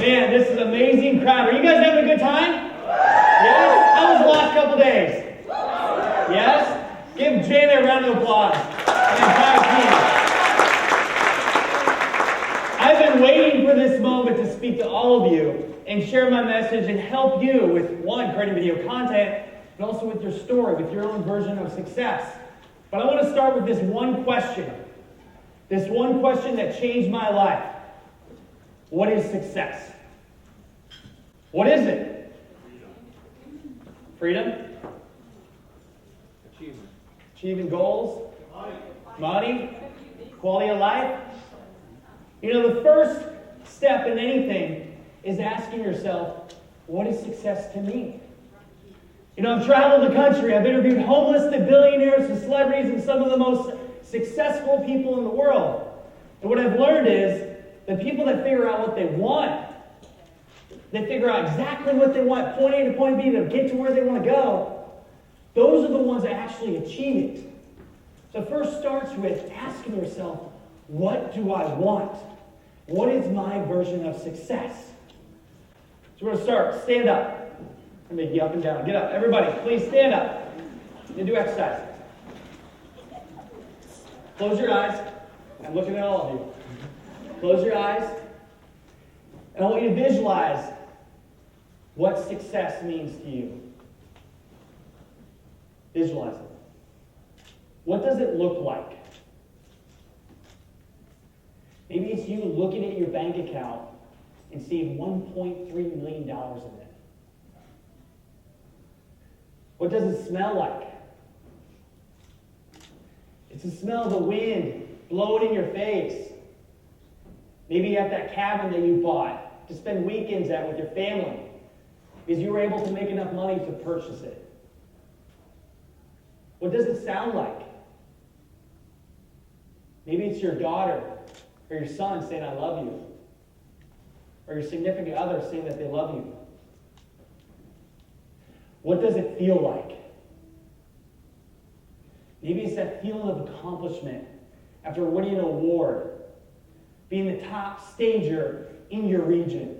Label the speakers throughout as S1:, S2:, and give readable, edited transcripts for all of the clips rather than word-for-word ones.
S1: Man, this is an amazing crowd. Are you guys having a good time? Yes? How was the last couple days? Yes? Give Janet a round of applause. And the entire team. I've been waiting for this moment to speak to all of you and share my message and help you with, one, creating video content, but also with your story, with your own version of success. But I want to start with this one question. This one question that changed my life. What is success? What is it? Freedom? Achieving goals? Money? Quality of life? You know, the first step in anything is asking yourself, what is success to me? You know, I've traveled the country. I've interviewed homeless to billionaires to celebrities and some of the most successful people in the world. And what I've learned is the people that figure out what they want, they figure out exactly what they want, point A to point B, to get to where they want to go, those are the ones that actually achieve it. So first starts with asking yourself, what do I want? What is my version of success? So we're going to start. Stand up. I'm going to make you up and down. Get up. Everybody, please stand up and do exercise. Close your eyes. I'm looking at all of you. Close your eyes. And I want you to visualize what success means to you. Visualize it. What does it look like? Maybe it's you looking at your bank account and seeing $1.3 million in it. What does it smell like? It's the smell of the wind blowing in your face. Maybe you have that cabin that you bought to spend weekends at with your family because you were able to make enough money to purchase it. What does it sound like? Maybe it's your daughter or your son saying, I love you. Or your significant other saying that they love you. What does it feel like? Maybe it's that feeling of accomplishment after winning an award, being the top stager in your region,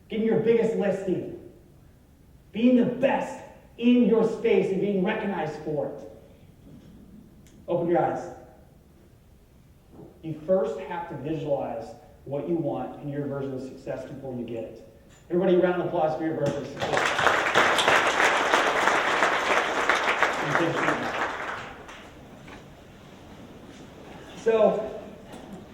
S1: getting your biggest listing, being the best in your space and being recognized for it. Open your eyes. You first have to visualize what you want in your version of success before you get it. Everybody, a round of applause for your version of success. So,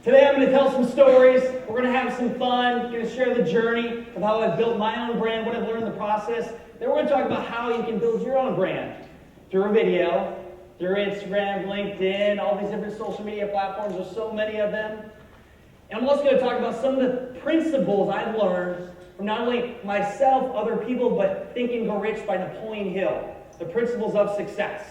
S1: today I'm going to tell some stories. We're going to have some fun. I'm going to share the journey of how I've built my own brand, what I've learned in the process. Then we're going to talk about how you can build your own brand through a video, through Instagram, LinkedIn, all these different social media platforms. There's so many of them. And I'm also going to talk about some of the principles I've learned from not only myself, other people, but Think and Go Rich by Napoleon Hill, the principles of success.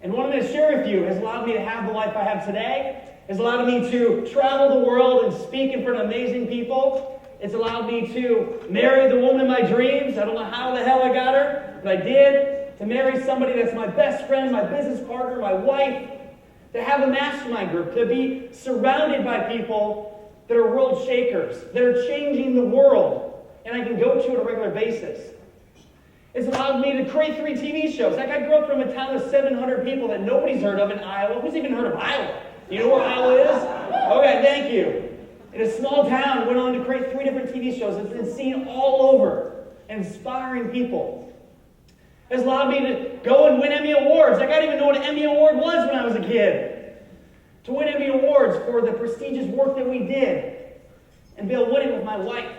S1: And what I'm going to share with you has allowed me to have the life I have today. It's allowed me to travel the world and speak in front of amazing people. It's allowed me to marry the woman of my dreams. I don't know how the hell I got her, but I did. To marry somebody that's my best friend, my business partner, my wife. To have a mastermind group. To be surrounded by people that are world shakers. That are changing the world. And I can go to on a regular basis. It's allowed me to create 3 TV shows. Like I grew up from a town of 700 people that nobody's heard of in Iowa. Who's even heard of Iowa? You know where Iowa is? Okay, thank you. In a small town, went on to create 3 different TV shows. It's been seen all over, inspiring people. It's allowed me to go and win Emmy Awards. Like I didn't even know what an Emmy Award was when I was a kid. To win Emmy Awards for the prestigious work that we did. And be able to win it with my wife.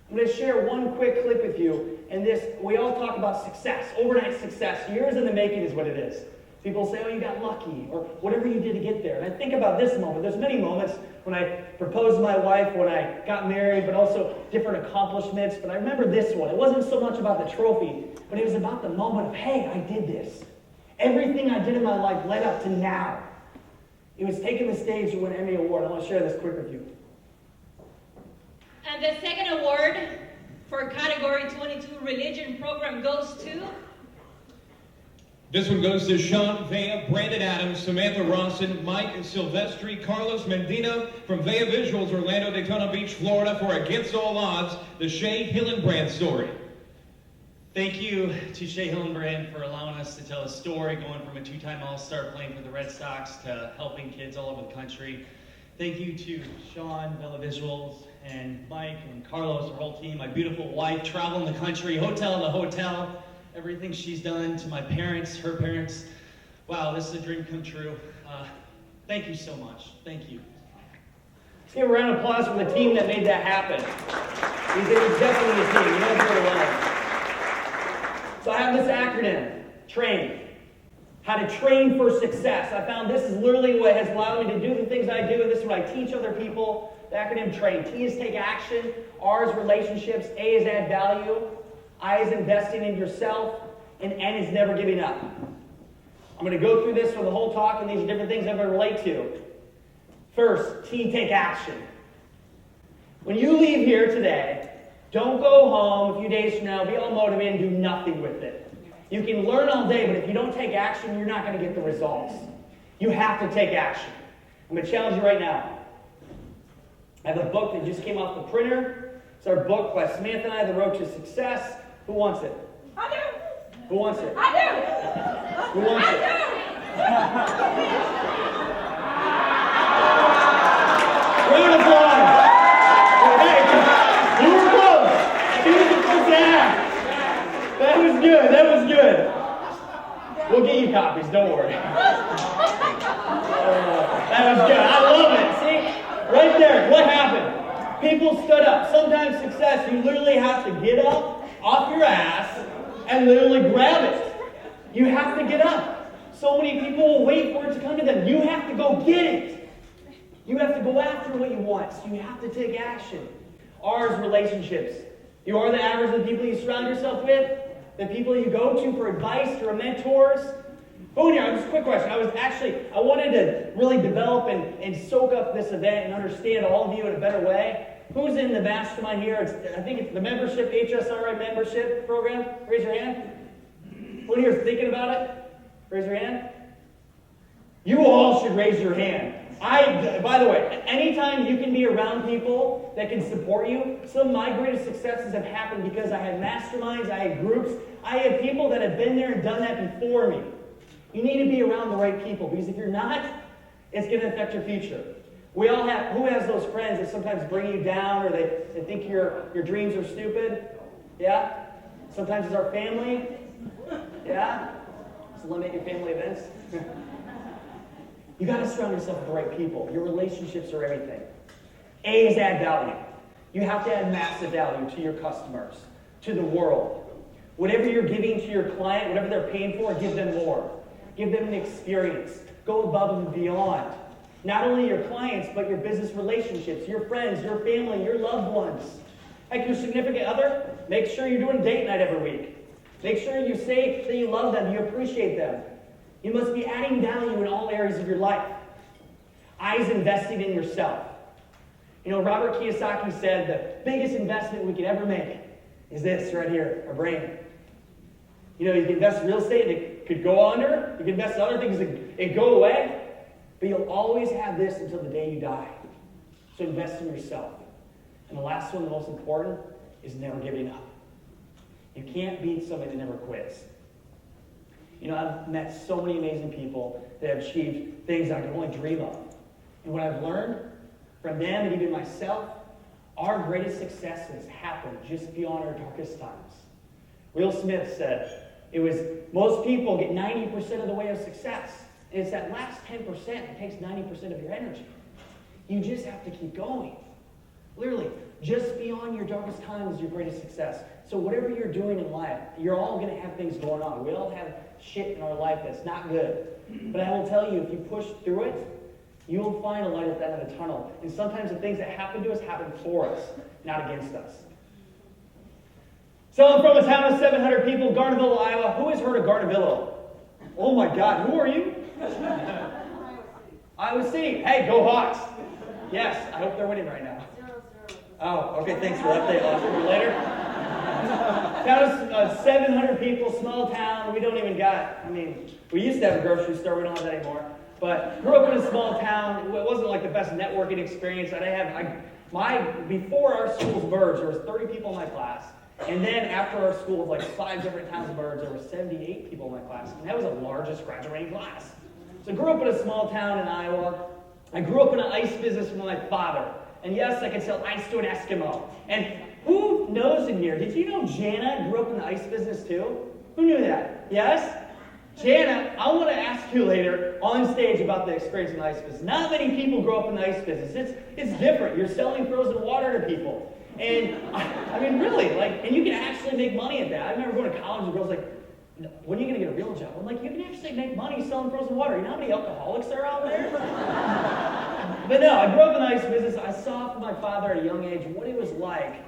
S1: I'm going to share one quick clip with you. And this, we all talk about success, overnight success. Years in the making is what it is. People say, oh, you got lucky, or whatever you did to get there. And I think about this moment. There's many moments when I proposed to my wife, when I got married, but also different accomplishments. But I remember this one. It wasn't so much about the trophy, but it was about the moment of, hey, I did this. Everything I did in my life led up to now. It was taking the stage to win an Emmy Award. I want to share this quick with you.
S2: And the second award for Category 22 Religion Program goes to This one goes to Sean Vea, Brandon Adams, Samantha Rawson, Mike Silvestri, Carlos Mendino from Vea Visuals, Orlando, Daytona Beach, Florida for Against All Odds, the Shea Hillenbrand story.
S3: Thank you to Shea Hillenbrand for allowing us to tell a story, going from a two-time All-Star playing for the Red Sox to helping kids all over the country. Thank you to Sean, Vea Visuals, and Mike and Carlos, our whole team, my beautiful wife, traveling the country, hotel to hotel, everything she's done to my parents, her parents. Wow, this is a dream come true. Thank you so much. Thank you.
S1: Let's give a round of applause for the team that made that happen. It was definitely a team. You know very well. So I have this acronym, TRAIN. How to train for success. I found this is literally what has allowed me to do the things I do, and this is what I teach other people. The acronym TRAIN. T is take action. R is relationships. A is add value. I is investing in yourself. And N is never giving up. I'm going to go through this for the whole talk, and these are different things I'm going to relate to. First, T, take action. When you leave here today, don't go home a few days from now, be all motivated, and do nothing with it. You can learn all day, but if you don't take action, you're not going to get the results. You have to take action. I'm going to challenge you right now. I have a book that just came off the printer. It's our book by Samantha and I, The Road to Success. Who wants it?
S4: I do.
S1: Who wants it?
S4: I do.
S1: Who wants it? Round of applause. Hey, you were close. You were close to half. That was good. That was good. We'll get you copies. Don't worry. That was good. I love it. See? Right there. What happened? People stood up. Sometimes success, you literally have to get up off your ass and literally grab it. You have to get up. So many people will wait for it to come to them. You have to go get it. You have to go after what you want. So you have to take action. R is relationships. You are the average of the people you surround yourself with, the people you go to for advice, your mentors. Who in here, just a quick question. I wanted to really develop and soak up this event and understand all of you in a better way. Who's in the mastermind here? I think it's the membership, HSRI membership program. Raise your hand. Who in here is thinking about it? Raise your hand. You all should raise your hand. By the way, anytime you can be around people that can support you, some of my greatest successes have happened because I had masterminds, I had groups, I had people that have been there and done that before me. You need to be around the right people, because if you're not, it's going to affect your future. We all have, who has those friends that sometimes bring you down, or they think your dreams are stupid? Yeah? Sometimes it's our family. Yeah? Just limit your family events. You got to surround yourself with the right people. Your relationships are everything. A is add value. You have to add massive value to your customers, to the world. Whatever you're giving to your client, whatever they're paying for, give them more. Give them an experience. Go above and beyond. Not only your clients, but your business relationships, your friends, your family, your loved ones. Like your significant other, make sure you're doing date night every week. Make sure you say that you love them, you appreciate them. You must be adding value in all areas of your life. I is investing in yourself. You know, Robert Kiyosaki said the biggest investment we could ever make is this right here, our brain. You know, you can invest in real estate and it could go under. You can invest in other things and it go away. But you'll always have this until the day you die. So invest in yourself. And the last one, the most important, is never giving up. You can't beat somebody that never quits. You know, I've met so many amazing people that have achieved things I could only dream of. And what I've learned from them and even myself, our greatest successes happen just beyond our darkest times. Will Smith said, most people get 90% of the way of success. And it's that last 10% that takes 90% of your energy. You just have to keep going. Literally, just beyond your darkest time is your greatest success. So whatever you're doing in life, you're all going to have things going on. We all have shit in our life that's not good. But I will tell you, if you push through it, you will find a light at the end of the tunnel. And sometimes the things that happen to us happen for us, not against us. So I'm from a town of 700 people, Garnavillo, Iowa. Who has heard of Garnavillo? Oh my God, who are you? Iowa City. Hey, go Hawks. Yes, I hope they're winning right now.
S4: 0-0.
S1: Oh, okay, thanks for the update. I'll see you later. Town of 700 people, small town. We don't even got, we used to have a grocery store. We don't have that anymore. But grew up in a small town. It wasn't like the best networking experience. Before our schools merged, there was 30 people in my class. And then after our school, like 5 different towns merged, there were 78 people in my class. And that was the largest graduating class. So I grew up in a small town in Iowa. I grew up in an ice business with my father. And yes, I could sell ice to an Eskimo. And who knows in here, did you know Jana grew up in the ice business too? Who knew that? Yes? Jana, I want to ask you later on stage about the experience in the ice business. Not many people grow up in the ice business. It's different. You're selling frozen water to people. And really, and you can actually make money at that. I remember going to college and girls like, when are you going to get a real job? I'm like, you can actually make money selling frozen water. You know how many alcoholics there are out there? But no, I grew up in the ice business. I saw from my father at a young age what it was like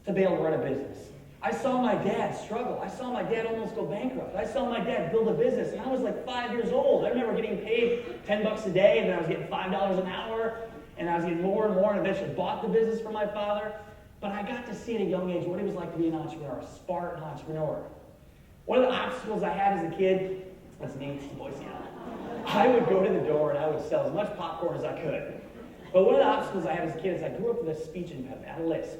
S1: to be able to run a business. I saw my dad struggle. I saw my dad almost go bankrupt. I saw my dad build a business, and I was like 5 years old. I remember getting paid $10 a day, and then I was getting $5 an hour, and I was getting more and more, and eventually bought the business from my father. But I got to see at a young age what it was like to be an entrepreneur, a Spartan entrepreneur. One of the obstacles I had as a kid, that's me, Boise. I would go to the door and I would sell as much popcorn as I could. But one of the obstacles I had as a kid is I grew up with a speech impediment. I had a lisp.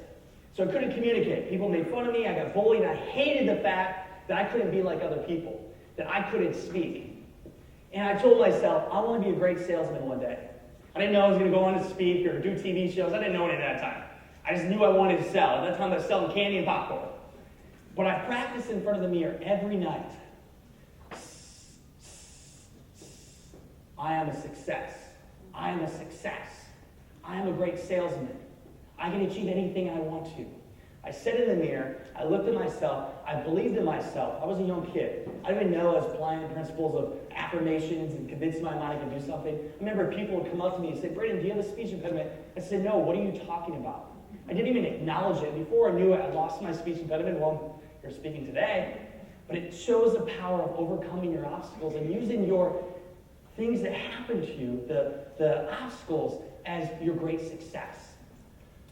S1: So I couldn't communicate. People made fun of me. I got bullied. I hated the fact that I couldn't be like other people, that I couldn't speak. And I told myself, I want to be a great salesman one day. I didn't know I was going to go on to speak or do TV shows. I didn't know any at that time. I just knew I wanted to sell. At that time, I was selling candy and popcorn. But I practiced in front of the mirror every night. I am a success. I am a success. I am a great salesman. I can achieve anything I want to. I sat in the mirror. I looked at myself. I believed in myself. I was a young kid. I didn't even know I was applying the principles of affirmations and convincing my mind I could do something. I remember people would come up to me and say, Braden, do you have a speech impediment? I said, no, what are you talking about? I didn't even acknowledge it. Before I knew it, I lost my speech impediment. Well, you're speaking today. But it shows the power of overcoming your obstacles and using your things that happen to you, the obstacles, as your great success.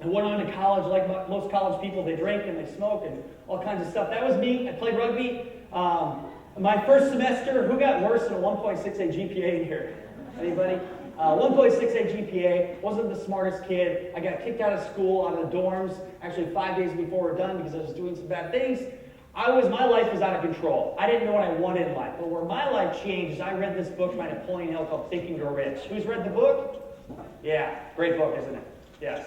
S1: I went on to college. Like most college people, they drink and they smoke and all kinds of stuff. That was me. I played rugby. My first semester, who got worse than a 1.68 GPA in here? Anybody? 1.68 GPA. Wasn't the smartest kid. I got kicked out of school, out of the dorms, actually 5 days before we're done because I was doing some bad things. My life was out of control. I didn't know what I wanted in life. But where my life changed is I read this book by Napoleon Hill called Think and Grow Rich. Who's read the book? Yeah, great book, isn't it? Yes.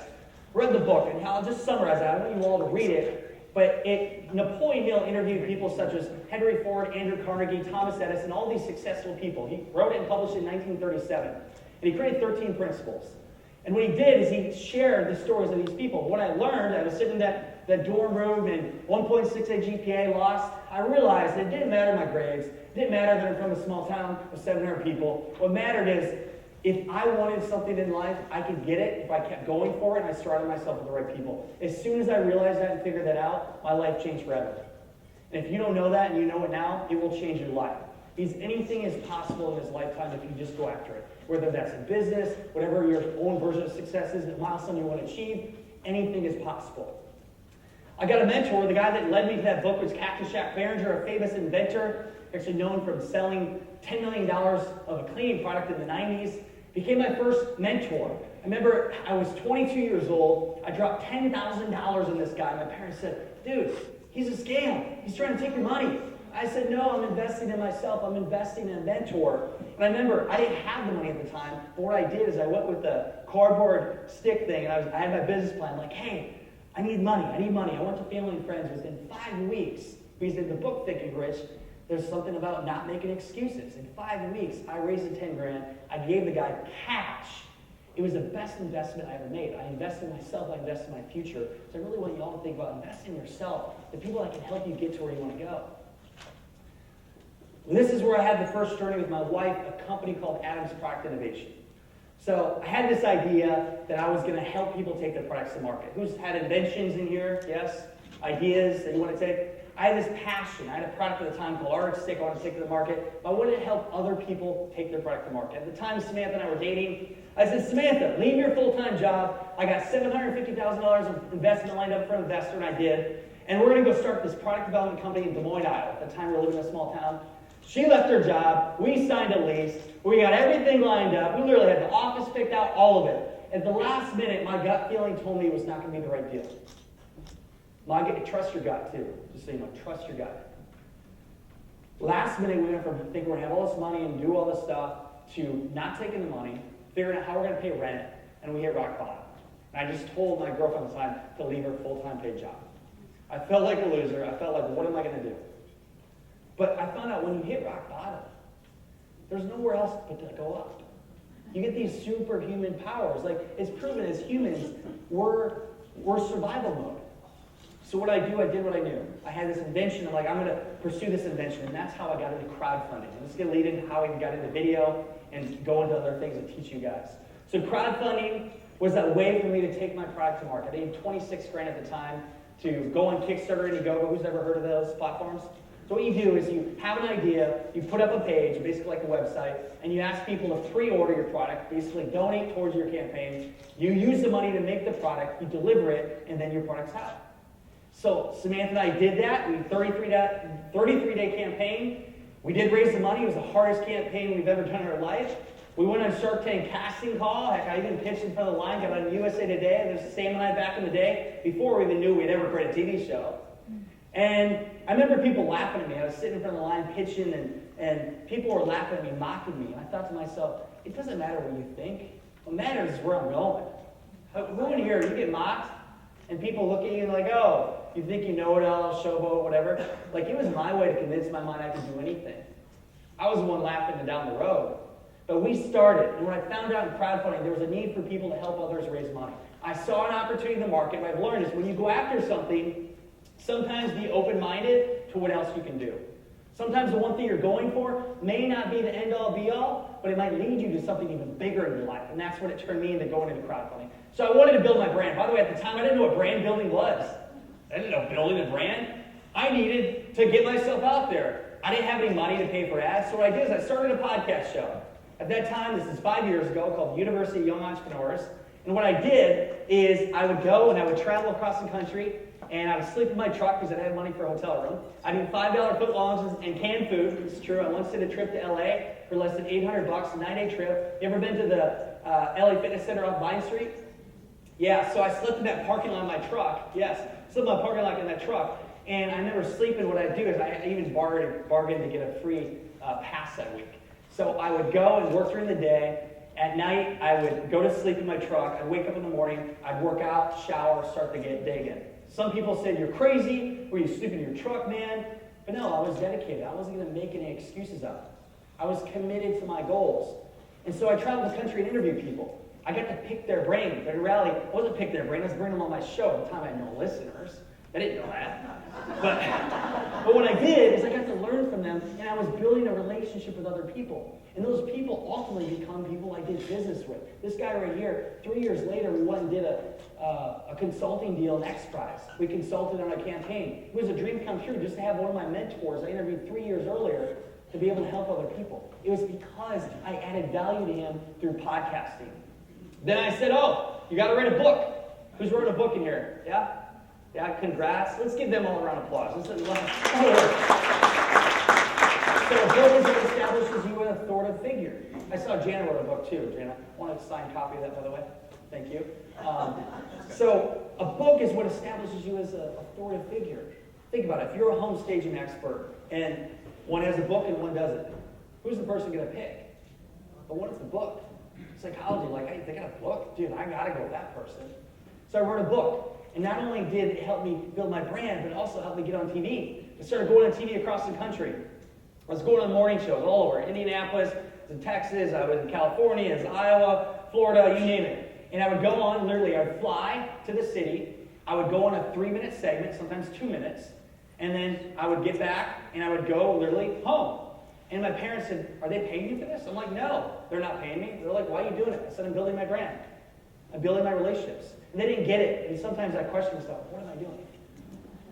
S1: Read the book, and I'll just summarize that. I want you all to read it. But Napoleon Hill interviewed people such as Henry Ford, Andrew Carnegie, Thomas Edison, all these successful people. He wrote it and published it in 1937. And he created 13 principles. And what he did is he shared the stories of these people. What I learned, I was sitting in that dorm room and 1.68 GPA lost. I realized it didn't matter my grades. It didn't matter that I'm from a small town of 700 people. What mattered is if I wanted something in life, I could get it if I kept going for it and I surrounded myself with the right people. As soon as I realized that and figured that out, my life changed forever. And if you don't know that and you know it now, it will change your life. Because anything is possible in this lifetime if you just go after it. Whether that's in business, whatever your own version of success is, the milestone you want to achieve, anything is possible. I got a mentor. The guy that led me to that book was Captain Jack Barringer, a famous inventor, actually known from selling $10 million of a cleaning product in the 90s. Became my first mentor. I remember I was 22 years old. I dropped $10,000 on this guy. My parents said, dude, he's a scam. He's trying to take your money. I said, no, I'm investing in myself. I'm investing in a mentor. And I remember I didn't have the money at the time, but what I did is I went with the cardboard stick thing, and I had my business plan, like, hey, I need money. I went to family and friends within 5 weeks, because in the book, Think and Rich, there's something about not making excuses. In 5 weeks, I raised the 10 grand. I gave the guy cash. It was the best investment I ever made. I invested in myself. I invested in my future. So I really want you all to think about investing in yourself, the people that can help you get to where you want to go. This is where I had the first journey with my wife, a company called Adams Product Innovation. So I had this idea that I was going to help people take their products to market. Who's had inventions in here? Yes? Ideas that you want to take? I had this passion. I had a product at the time called Arctic Stick I wanted to take to the market. But I wanted to help other people take their product to market. At the time, Samantha and I were dating. I said, Samantha, leave your full-time job. I got $750,000 of investment lined up for an investor, and I did. and we're going to go start this product development company in Des Moines, Iowa. At the time, we were living in a small town. She left her job. We signed a lease. We got everything lined up. We literally had the office picked out, all of it. At the last minute, my gut feeling told me it was not going to be the right deal. Trust your gut, too. Just so you know, trust your gut. Last minute, we went from thinking we're going to have all this money and do all this stuff to not taking the money, figuring out how we're going to pay rent, and we hit rock bottom. And I just told my girlfriend at the time to leave her full-time paid job. I felt like a loser. I felt like, what am I going to do? But I found out when you hit rock bottom, there's nowhere else but to go up. You get these superhuman powers. Like, it's proven as humans, we're survival mode. So what I did what I knew. I had this invention. I'm like, I'm going to pursue this invention. And that's how I got into crowdfunding. And this is going to lead into how I got into video and go into other things and teach you guys. So crowdfunding was that way for me to take my product to market. I needed 26 grand at the time to go on Kickstarter, Indiegogo. Who's ever heard of those platforms? So what you do is you have an idea, you put up a page, basically like a website, and you ask people to pre-order your product, basically donate towards your campaign. You use the money to make the product, you deliver it, and then your product's out. So Samantha and I did that. We 33-day campaign. We did raise the money. It was the hardest campaign we've ever done in our life. We went on Shark Tank casting call. Heck, I even pitched in front of the line, got on USA Today. And there's Sam and I back in the day, before we even knew we'd ever create a TV show. And I remember people laughing at me. I was sitting in front of the line pitching, and people were laughing at me, mocking me. And I thought to myself, it doesn't matter what you think. What matters is where I'm going. Who in here, you get mocked, and people look at you like, oh, you think you know it all, showboat, whatever. Like, it was my way to convince my mind I could do anything. I was the one laughing down the road. But we started, and when I found out in crowdfunding there was a need for people to help others raise money. I saw an opportunity in the market. What I've learned is when you go after something, sometimes be open-minded to what else you can do. Sometimes the one thing you're going for may not be the end-all, be-all, but it might lead you to something even bigger in your life. And that's what it turned me into going into crowdfunding. So I wanted to build my brand. By the way, at the time, I didn't know what brand building was. I didn't know building a brand. I needed to get myself out there. I didn't have any money to pay for ads, so what I did is I started a podcast show. At that time, this is 5 years ago, called University of Young Entrepreneurs. And what I did is I would go and I would travel across the country, and I would sleep in my truck because I didn't have money for a hotel room. I'd eat $5 footlongs and canned food. This is true. I once did a trip to LA for less than $800, a 9-day trip. You ever been to the LA Fitness Center off Vine Street? Yeah, so I slept in that parking lot in my truck. Yes, slept in my parking lot in that truck. And I remember sleeping. What I'd do is I even bargained to get a free pass that week. So I would go and work during the day. At night, I would go to sleep in my truck. I'd wake up in the morning. I'd work out, shower, start the day again. Some people said, you're crazy. Were you sleeping in your truck, man? But no, I was dedicated. I wasn't going to make any excuses up. I was committed to my goals. And so I traveled the country and interviewed people. I got to pick their brain. But in reality, I wasn't pick their brain. I was bringing them on my show. At the time, I had no listeners. I didn't know that. But what I did is I got to learn from them, and I was building a relationship with other people. And those people ultimately become people I did business with. This guy right here, 3 years later, we went and did a consulting deal in X Prize. We consulted on a campaign. It was a dream come true just to have one of my mentors I interviewed 3 years earlier to be able to help other people. It was because I added value to him through podcasting. Then I said, oh, you got to write a book. Who's wrote a book in here? Yeah? Yeah, congrats. Let's give them all a round of applause. So a book is what establishes you an authoritative figure. I saw Jana wrote a book too. Jana, I want a signed copy of that, by the way. Thank you. So a book is what establishes you as an authoritative figure. Think about it. If you're a home staging expert and one has a book and one doesn't, who's the person going to pick? The one with the book. Psychology, like, hey, they got a book? Dude, I got to go with that person. So I wrote a book. And not only did it help me build my brand, but it also helped me get on TV. I started going on TV across the country. I was going on morning shows all over. Indianapolis, I was in Texas, I was in California, I was in Iowa, Florida, you name it. And I would go on, literally, I would fly to the city. I would go on a 3-minute segment, sometimes 2 minutes. And then I would get back, and I would go, literally, home. And my parents said, are they paying you for this? I'm like, no, they're not paying me. They're like, why are you doing it? I said, I'm building my brand. I'm building my relationships. And they didn't get it. And sometimes I question myself, what am I doing?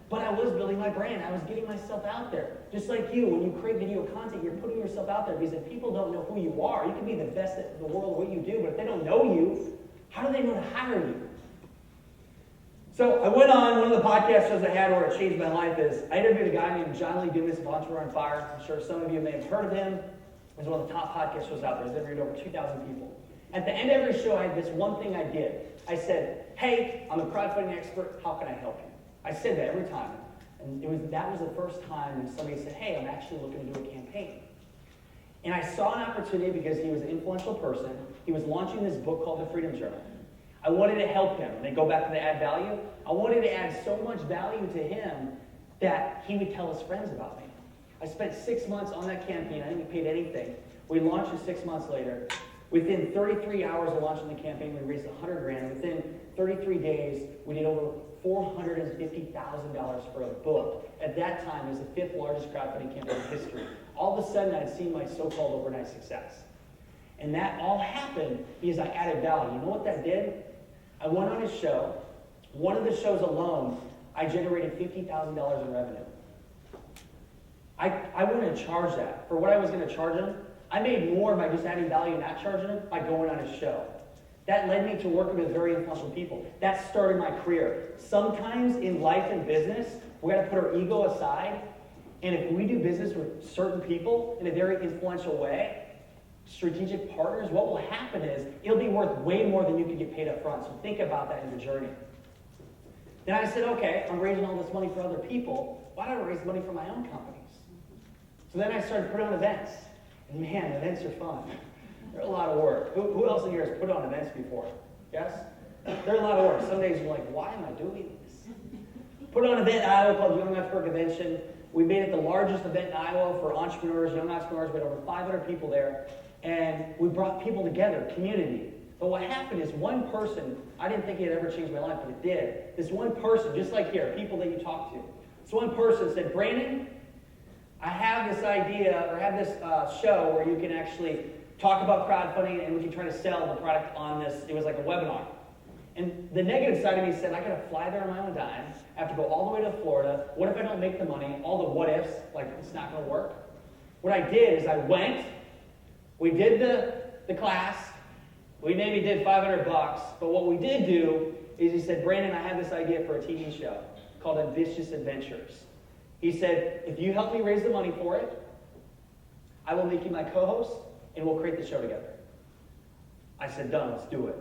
S1: But I was building my brand. I was getting myself out there. Just like you, when you create video content, you're putting yourself out there because if people don't know who you are, you can be the best at the world at what you do, but if they don't know you, how do they know to hire you? So I went on one of the podcast shows I had where it changed my life is I interviewed a guy named John Lee Dumas of Entrepreneur on Fire. I'm sure some of you may have heard of him. He's one of the top podcast shows out there. He's interviewed over 2,000 people. At the end of every show, I had this one thing I did. I said, hey, I'm a crowdfunding expert. How can I help you? I said that every time. And that was the first time when somebody said, hey, I'm actually looking to do a campaign. And I saw an opportunity because he was an influential person. He was launching this book called The Freedom Journal. I wanted to help him. And they go back to the add value. I wanted to add so much value to him that he would tell his friends about me. I spent 6 months on that campaign. I didn't get paid anything. We launched it 6 months later. Within 33 hours of launching the campaign, we raised $100,000. Within 33 days, we did over $450,000 for a book. At that time, it was the 5th largest crowdfunding campaign in history. All of a sudden, I'd seen my so-called overnight success. And that all happened because I added value. You know what that did? I went on his show. One of the shows alone, I generated $50,000 in revenue. I wouldn't have charged that. For what I was going to charge him, I made more by just adding value and not charging him by going on his show. That led me to working with very influential people. That started my career. Sometimes in life and business, we got to put our ego aside. And if we do business with certain people in a very influential way, strategic partners, what will happen is it'll be worth way more than you could get paid up front. So think about that in your journey. Then I said, okay, I'm raising all this money for other people. Why don't I raise money for my own companies? So then I started putting on events. And man, events are fun. They're a lot of work. Who else in here has put on events before? Yes? They're a lot of work. Some days you're like, why am I doing this? Put on an event in Iowa called Young Entrepreneur Convention. We made it the largest event in Iowa for entrepreneurs, young entrepreneurs. We had over 500 people there. And we brought people together, community. But what happened is one person, I didn't think it had ever changed my life, but it did. This one person, just like here, people that you talk to. This one person said, Brandon, I have this idea, or have this show where you can actually talk about crowdfunding and we can try to sell the product on this. It was like a webinar. And the negative side of me said, I got to fly there on my own dime. I have to go all the way to Florida. What if I don't make the money? All the what ifs, like it's not going to work. What I did is I went, we did the class, we maybe did $500, but what we did do is he said, Brandon, I have this idea for a TV show called Ambitious Adventures. He said, if you help me raise the money for it, I will make you my co-host, and we'll create the show together. I said, done, let's do it.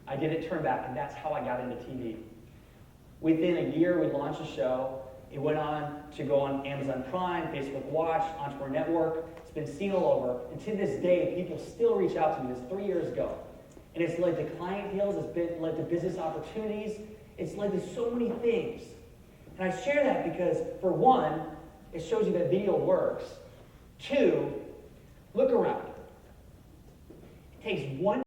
S1: I didn't turn back, and that's how I got into TV. Within a year, we launched the show. It went on to go on Amazon Prime, Facebook Watch, Entrepreneur Network. It's been seen all over. And to this day, people still reach out to me. This was 3 years ago. And it's led to client deals. It's led to business opportunities. It's led to so many things. And I share that because, for one, it shows you that video works. Two, look around. It takes one